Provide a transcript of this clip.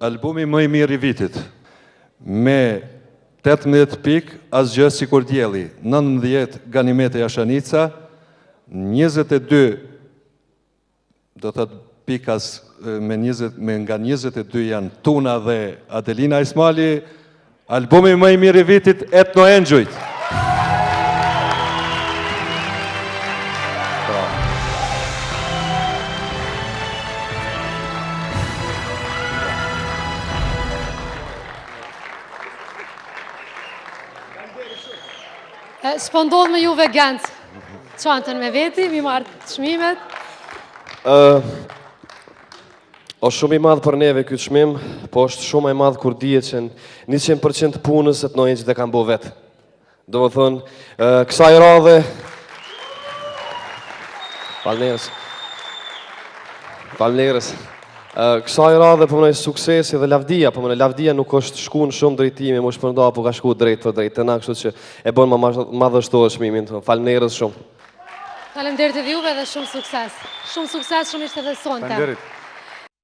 albumi më i mirë i vitit, me 18 pikë, asgjë si kur djeli, 19 Ganimete Jashanica, 22, do të thëtë pikas me nga 22 janë Tuna dhe Adelina Ismali, albumi më i mirë i vitit, Etno Engjujt. S'po ndodh me juve Gent, çantën me veti, mi marrë çmimet. O shumë i madhë për neve këtë çmim, po është shumë i madhë kur dihet që 100% punës Etno Engjujt e kanë bo vetë. Do më thënë, kësaj radhe... Falnerës. Kësaj radhe përmënej suksesi dhe lavdia, përmënej lavdia nuk është shku në shumë drejtime, më shpërnda, po ka shku drejt për drejt, të na kështu që e bënë më madhështohet çmimin, falnerës shumë. Faleminderit edhe juve dhe shumë sukses. Shumë sukses, shumë ishte dhe sonte.